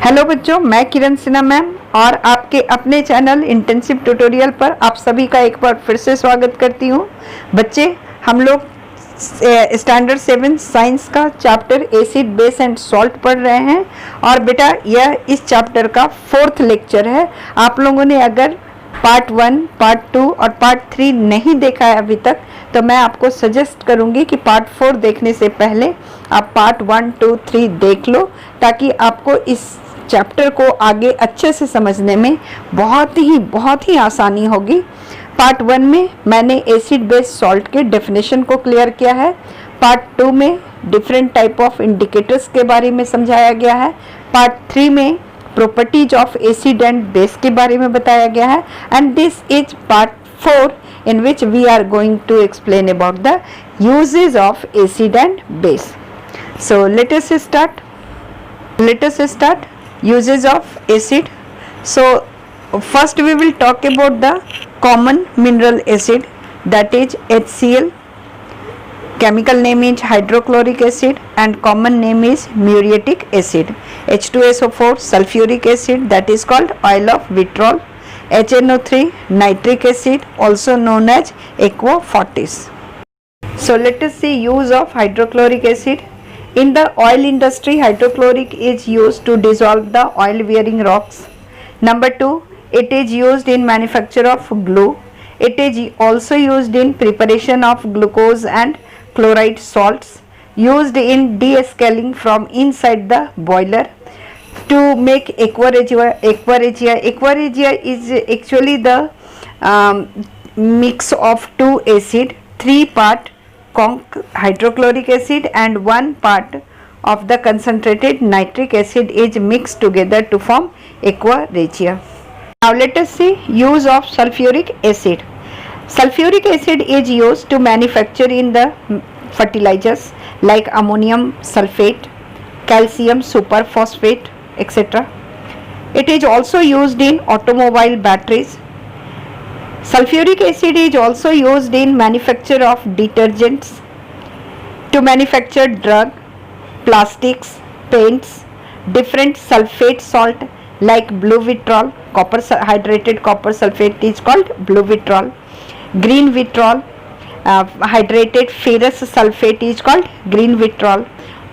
Hello बच्चों, मैं किरण Sinha ma'am और आपके अपने चैनल इंटेंसिव ट्यूटोरियल पर आप सभी का एक बार फिर से स्वागत करती हूँ। बच्चे, हम लोग स्टैंडर्ड 7 साइंस का chapter acid base and salt पढ़ रहे हैं और बेटा यह इस चैप्टर का 4th लेक्चर है। आप लोगों ने अगर पार्ट 1, पार्ट 2 और पार्ट 3 नहीं देखा है अभी तक, तो मैं आपको सजेस्ट करूंगी कि पार्ट 4 देखने से पहले आप पार्ट 1, 2, 3 देख लो, ताकि आपको इस चैप्टर को आगे अच्छे से समझने में बहुत ही आसानी होगी। पार्ट 1 में मैंने एसिड बेस सॉल्ट के डेफिनेशन को क्लियर किया है। पार्ट 2 में डिफरेंट टाइप ऑफ इंडिकेटर्स के बारे में समझाया गया है। पार्ट 3 में properties of acid and base के बारे में बताया गया है। And this is part 4 in which we are going to explain about the uses of acid and base. So let us start uses of acid. So first we will talk about the common mineral acid, that is HCl. Chemical name is hydrochloric acid and common name is muriatic acid. H2SO4 sulfuric acid, that is called oil of vitriol. HNO3 nitric acid, also known as aqua fortis. So let us see use of hydrochloric acid. In the oil industry, hydrochloric is used to dissolve the oil bearing rocks. Number 2, it is used in manufacture of glue. It is also used in preparation of glucose and chloride salts, used in de-escaling from inside the boiler. To make aqua regia is actually the mix of 2 acid, 3 part conc hydrochloric acid and 1 part of the concentrated nitric acid is mixed together to form aqua regia. Now let us see use of sulfuric acid. Sulfuric acid is used to manufacture in the fertilizers like ammonium sulfate, calcium superphosphate, etc. It is also used in automobile batteries. Sulfuric acid is also used in manufacture of detergents, to manufacture drug, plastics, paints, different sulfate salt like blue vitriol, hydrated copper sulfate is called blue vitriol, green vitriol, hydrated ferrous sulfate is called green vitriol,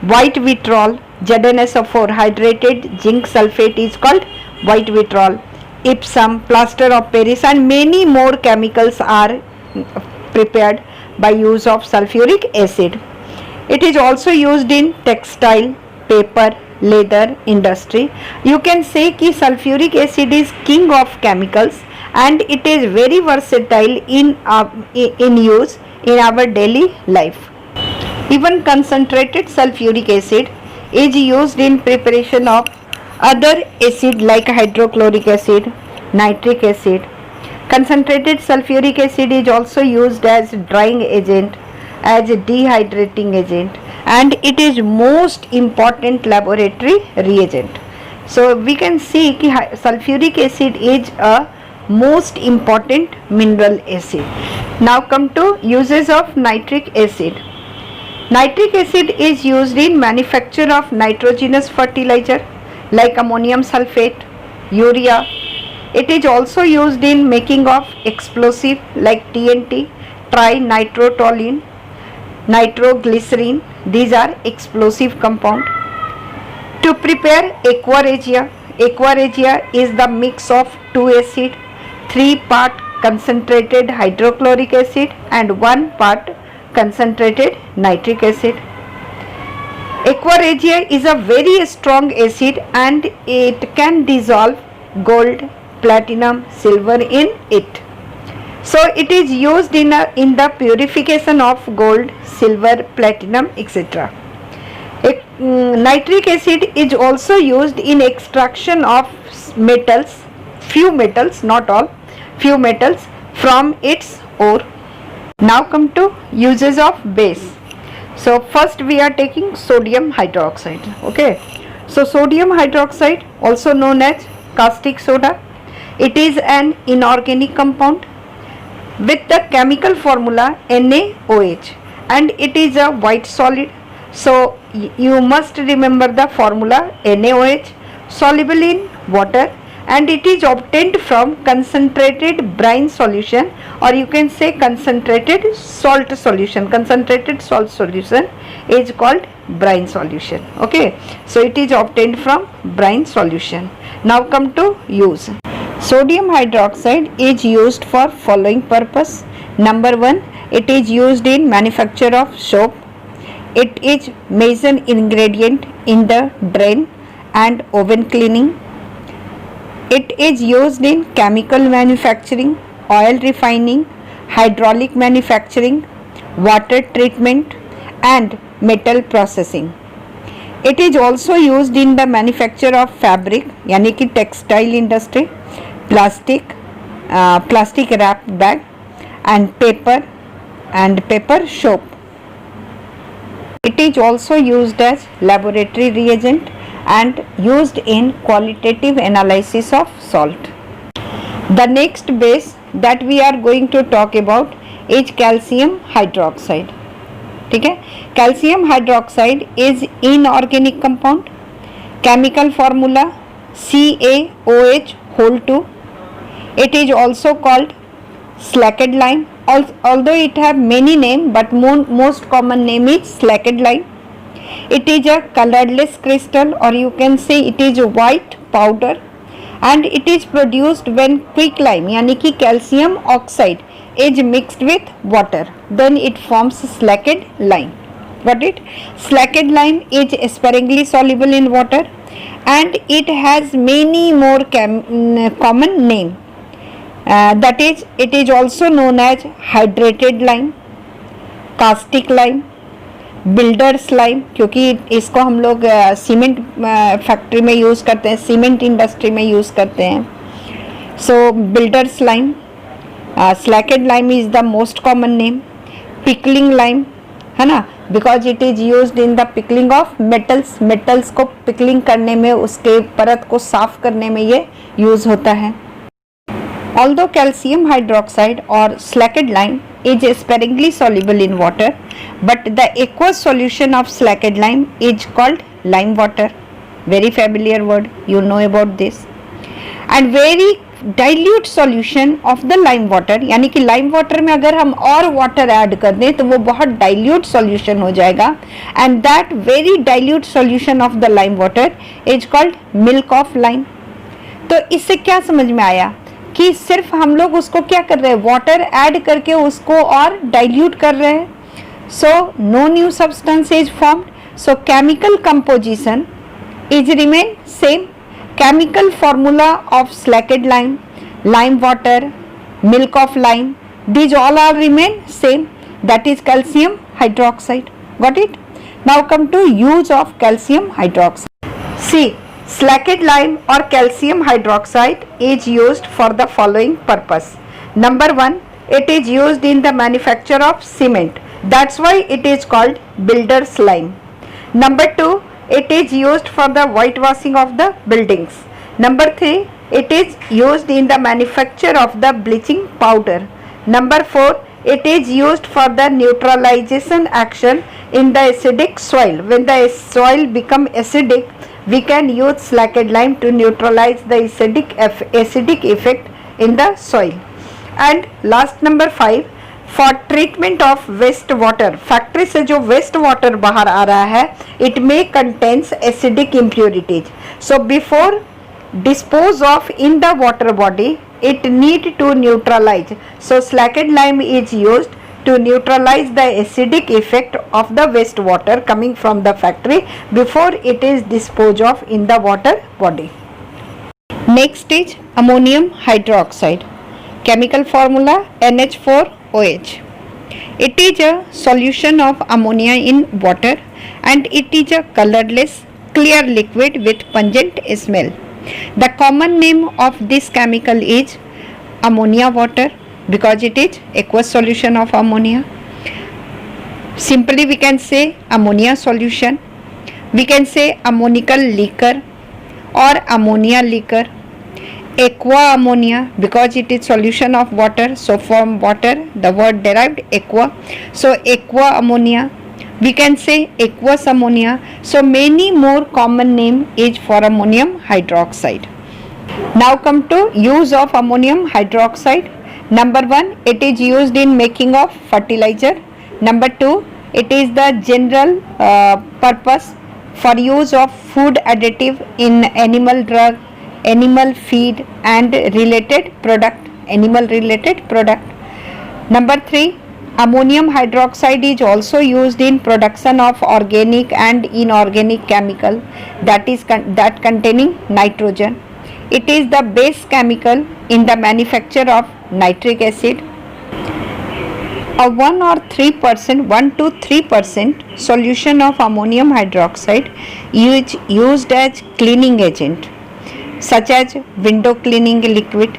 white vitriol, ZnSO4 hydrated zinc sulfate is called white vitriol, Epsom, plaster of Paris and many more chemicals are prepared by use of sulfuric acid. It is also used in textile, paper, leather industry. You can say कि sulfuric acid is king of chemicals and it is very versatile in use in our daily life. Even concentrated sulfuric acid is used in preparation of other acid like hydrochloric acid, nitric acid. Concentrated sulfuric acid is also used as drying agent, as dehydrating agent, and it is most important laboratory reagent. So we can see that sulfuric acid is a most important mineral acid. Now come to uses of nitric acid. Nitric acid is used in manufacture of nitrogenous fertilizer like ammonium sulfate, urea. It is also used in making of explosive like TNT, trinitrotoluene, nitroglycerin. These are explosive compound. To prepare aqua regia is the mix of 2 acid, 3 part concentrated hydrochloric acid and 1 part concentrated nitric acid. Aqua regia is a very strong acid and it can dissolve gold, platinum, silver in it. So it is used in the purification of gold, silver, platinum, etc. Nitric acid is also used in extraction of metals, few metals, not all, few metals from its ore. Now come to uses of base. So first we are taking sodium hydroxide. Okay, so sodium hydroxide, also known as caustic soda, it is an inorganic compound with the chemical formula NaOH and it is a white solid. So you must remember the formula NaOH. soluble in water, and it is obtained from concentrated brine solution, or you can say concentrated salt solution. Concentrated salt solution is called brine solution. Okay, so it is obtained from brine solution. Now come to use. Sodium hydroxide is used for following purpose. Number 1, it is used in manufacture of soap. It is major ingredient in the drain and oven cleaning. It is used in chemical manufacturing, oil refining, hydraulic manufacturing, water treatment and metal processing. It is also used in the manufacture of fabric, यानी कि textile industry, plastic wrap bag and paper soap. It is also used as laboratory reagent and used in qualitative analysis of salt. The next base that we are going to talk about is calcium hydroxide. ठीक है, calcium hydroxide is inorganic compound. Chemical formula CaOH whole 2. It is also called slacked lime. Although it have many names, but most common name is slacked lime. It is a colorless crystal, or you can say it is a white powder, and it is produced when quicklime यानी कि calcium oxide is mixed with water, then it forms slacked lime. Got it? Slacked lime is sparingly soluble in water, and it has many more common name. That is, it is also known as hydrated lime, caustic lime, builders lime, क्योंकि इसको हम लोग cement factory में use करते हैं, cement industry में use करते हैं. So builders lime, slaked lime is the most common name. Pickling lime है ना, because it is used in the pickling of metals को पिकलिंग करने में, उसके परत को साफ करने में ये यूज़ होता है. Although calcium hydroxide or slacked lime is sparingly soluble in water, but the aqueous solution of slacked lime is called lime water. Very familiar word, you know about this. And very dilute solution of the lime water, यानी कि lime water में अगर हम और water add कर दें तो वो बहुत dilute solution हो जाएगा, and that very dilute solution of the lime water is called milk of lime. तो इससे क्या समझ में आया कि सिर्फ हम लोग उसको क्या कर रहे हैं, वाटर ऐड करके उसको और डाइल्यूट कर रहे हैं. So no new substance is formed. So chemical composition is remain same. Chemical formula of slaked lime, lime water, milk of lime, these all are remain same, that is calcium hydroxide. Got it? Now come to use of calcium hydroxide. See, slacked lime or calcium hydroxide is used for the following purpose. Number 1, it is used in the manufacture of cement. That's why it is called builder's lime. Number 2, it is used for the whitewashing of the buildings. Number 3, it is used in the manufacture of the bleaching powder. Number 4, it is used for the neutralization action in the acidic soil. When the soil become acidic, we can use slacked lime to neutralize the acidic effect in the soil. And last number 5, for treatment of waste water. Factory से जो waste water बाहर आ रहा है, it may contains acidic impurities. So before dispose of in the water body, it need to neutralize. So slacked lime is used to neutralize the acidic effect of the wastewater coming from the factory before it is disposed of in the water body. Next is ammonium hydroxide. Chemical formula NH4OH. It is a solution of ammonia in water, and it is a colorless clear liquid with pungent smell. The common name of this chemical is ammonia water, because it is aqueous solution of ammonia. Simply we can say ammonia solution, we can say ammonical liquor or ammonia liquor. Aqua ammonia, because it is solution of water, so from water the word derived aqua, so aqua ammonia. We can say aqueous ammonia. So many more common name is for ammonium hydroxide. Now come to use of ammonium hydroxide. Number 1, it is used in making of fertilizer. Number 2, it is the general purpose for use of food additive in animal drug, animal feed and related product, animal related product. Number 3, ammonium hydroxide is also used in production of organic and inorganic chemical that containing nitrogen. It is the base chemical in the manufacture of nitric acid. A 1 to 3% solution of ammonium hydroxide is used as cleaning agent, such as window cleaning liquid.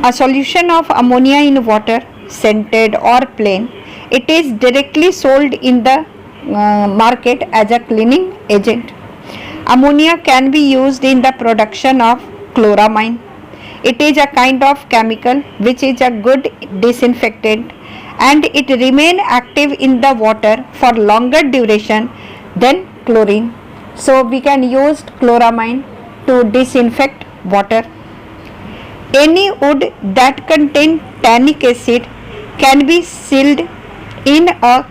A solution of ammonia in water, scented or plain, it is directly sold in the market as a cleaning agent. Ammonia can be used in the production of chloramine. It is a kind of chemical which is a good disinfectant and it remain active in the water for longer duration than chlorine. So we can use chloramine to disinfect water. Any wood that contain tannic acid can be sealed in a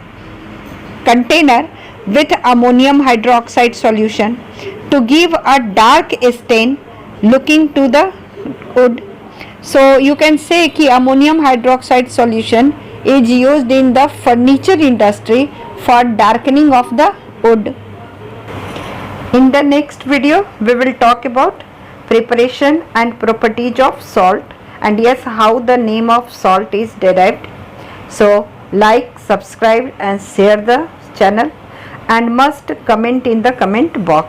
container with ammonium hydroxide solution to give a dark stain looking to the wood. So you can say कि ammonium hydroxide solution is used in the furniture industry for darkening of the wood. In the next video we will talk about preparation and properties of salt, and yes, how the name of salt is derived. So like, subscribe and share the channel and must comment in the comment box.